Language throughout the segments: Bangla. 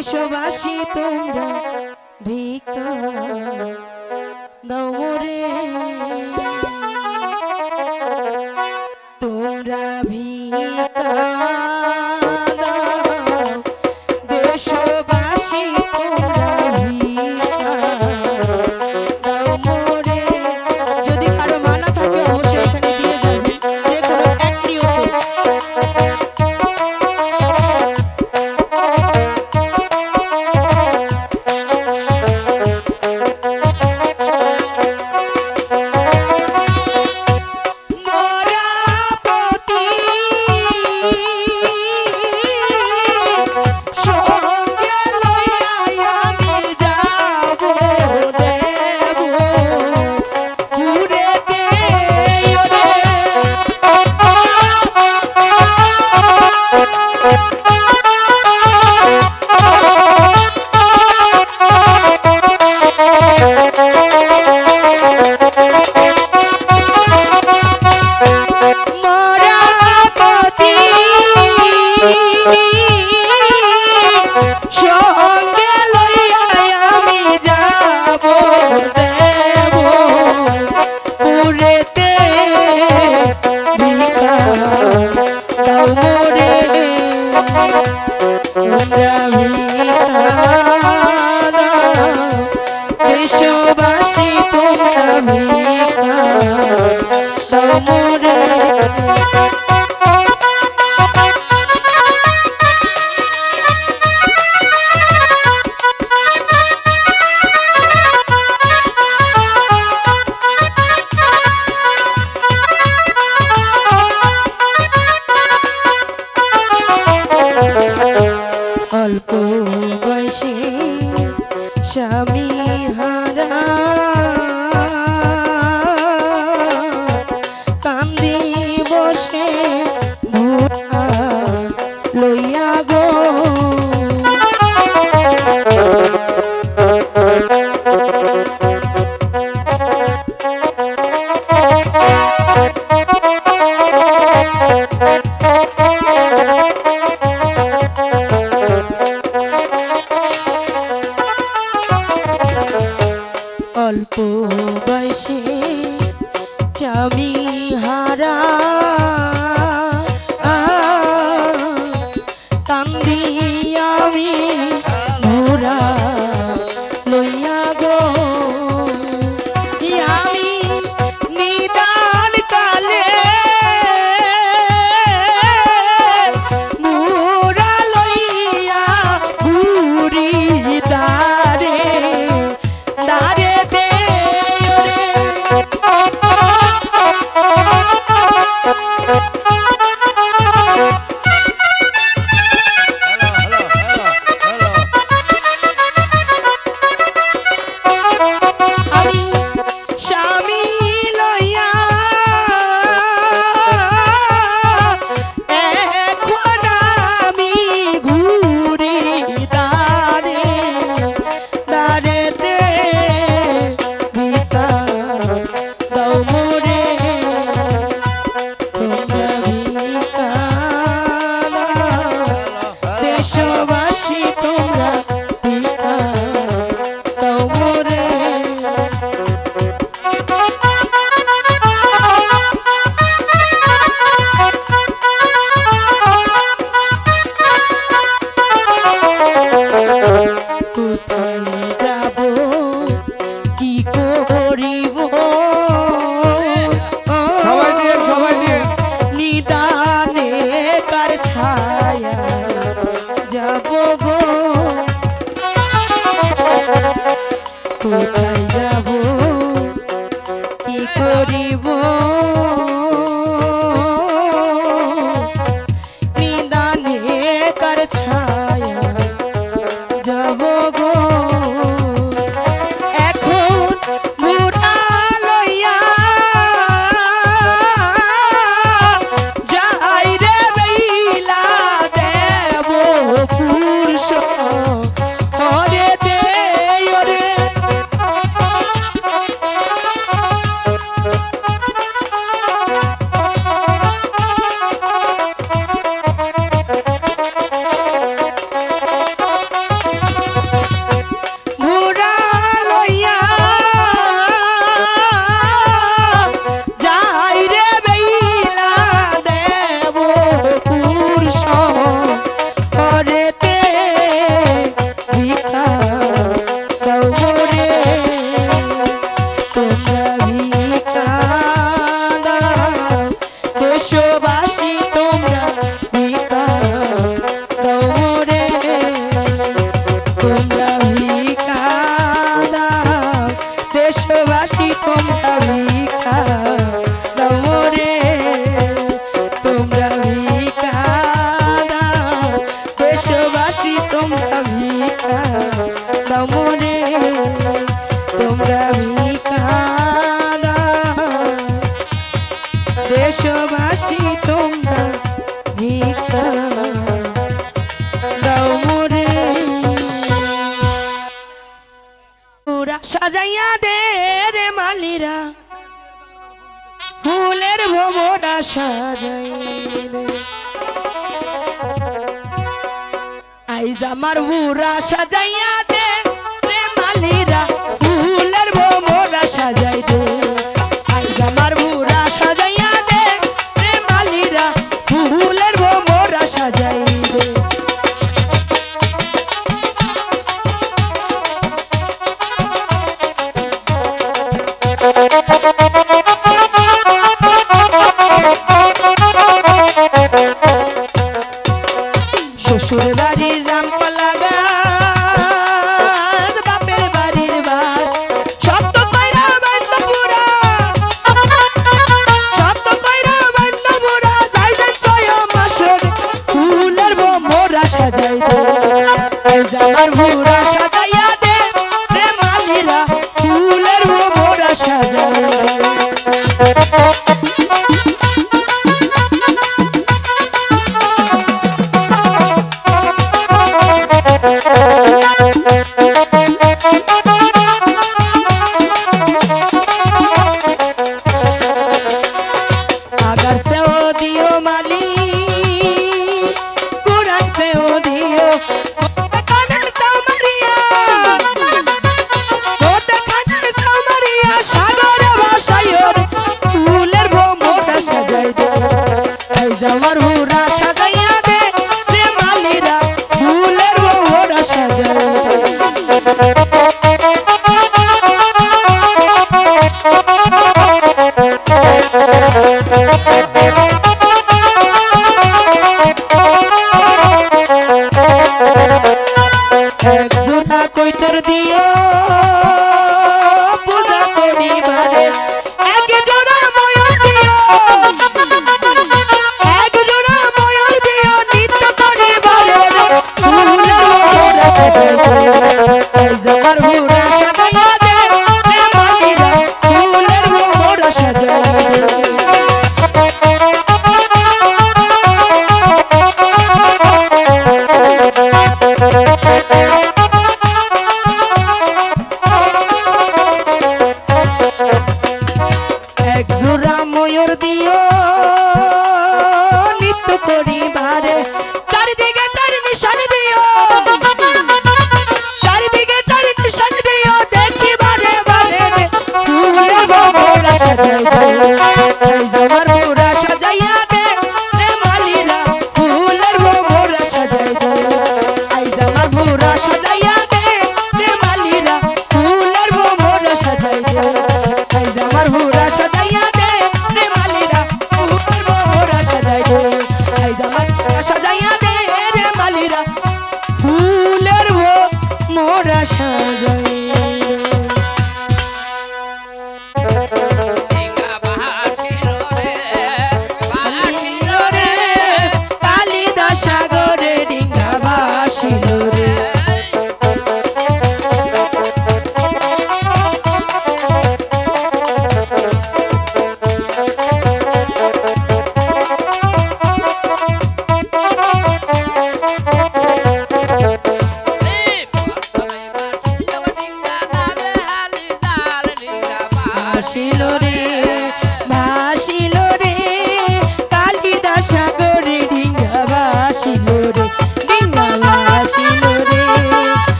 দেশবাসী তোমরা ভিক্ষা দাও মোরে, তোমরা ভিক্ষা দাও, দেশবাসী তোমরা ভিক্ষা দাও মোরে। যদি কারো মানা থাকে অবশ্যই এখানে দিয়ে যাবে, যে কোনো এক নিয়তে। দেশবাসী তোমরা ভিক্ষা দাও মোরে। অল্প বয়সে স্বামী হারা কান্দি বসে ভুয়া লইয়া গো, অল্প বয়সে স্বামী হারা কান্দি আমি ঘোরা লইয়া গো, আমি নিদান কালে মোরা লইয়া ঘুরি দারে দারে। দাও মোরে পুরা সাজাইয়া দে রে মালিরা ফুলের ভোমরা সাজাই দে আইজ আমার পুরা সাজাইয়া দে রে মালিরা ফুলের ভোমরা সাজাই দে আইজ আমার পুরা সাজাইয়া দে রে মালিরা ফুলের ভোমরা সাজাই দে শ্বশুর বাড়ির রামপালা গাছ বাপের বাড়ির বাস শব্দ কইরা বান্ধ পুরা শব্দ কইরা বান্ধ পুরা যাইবেন ছয় মাসের ফুলের ভোমরা সাজাই দে আমার ভোমরা সাজাইয়া দে রে মালিরা ফুলের ভোমরা সাজাই দে আমার হুরা সাজাইয়া দে রে মালিরা ফুলের ভোমরা সাজাই এক জোড়া কইতের দিও পূজা করিবারে এক জোড়া ময়ূর দিও এক জোড়া ময়ূর দিও নিত্য করিবারে ফুলের ভোমরা সাজাই দে আমার হুরা সাজাইয়া দে রে মালিরা ফুলের ভোমরা সাজাই দে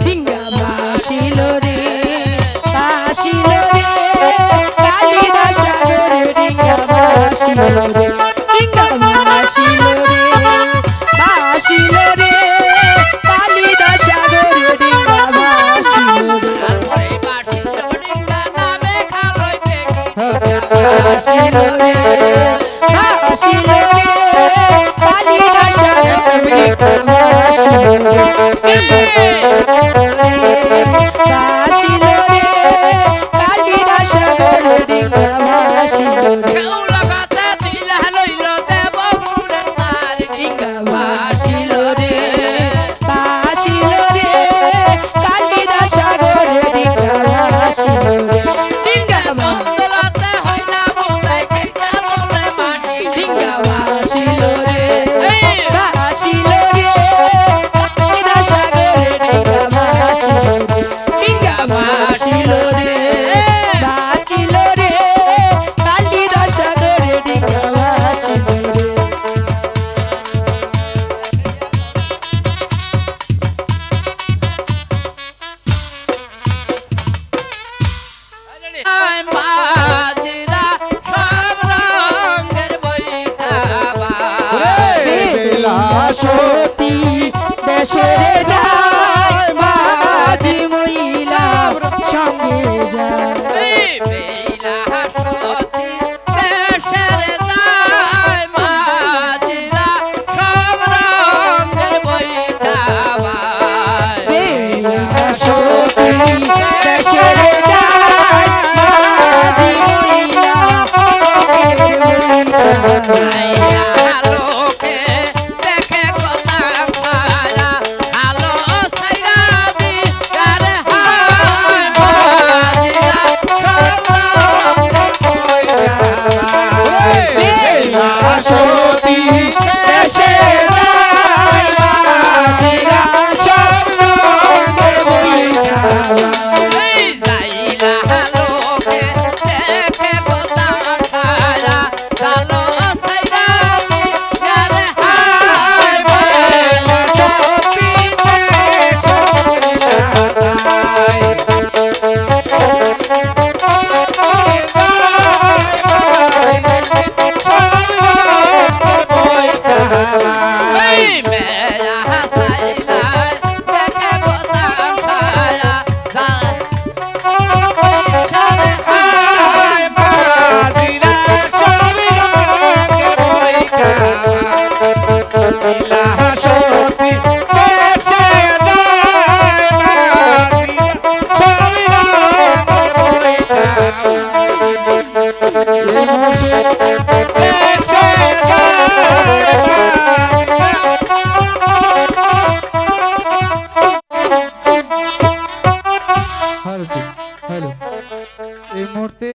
ডিঙ্গা ভাসিল রে ভাসিল রে কালিদাস সাগরে ডিঙ্গা ভাসিল রে ডিঙ্গা ভাসিল রে ভাসিল রে কালিদাস সাগরে ডিঙ্গা ভাসিল রে ভাসিল রে ভাসিল রে কালিদাস সাগরে ডিঙ্গা ভাসিল রে ভাসিল রে কালিদাস সাগরে ডিঙ্গা ভাসিল রে ডিঙ্গা ভাসিল রে ভাসিল রে কালিদাস সাগরে ডিঙ্গা ভাসিল রে ডিঙ্গা ডিঙ্গা ভাসিল রে ভাসিল রে কালিদাস সাগরে ডিঙ্গা ভাসিল রে ডিঙ্গা ভাসিল রে ভাসিল রে কালিদাস সাগরে ডিঙ্গা ভাসিল রে সতী দেশরে যায় মাঝি মহিলার সঙ্গে যায় সতী দেশরে যায় মাঝি মহিলা সতী দেশে যায় মাঝিরা সব রঙের বইটা Hey, man,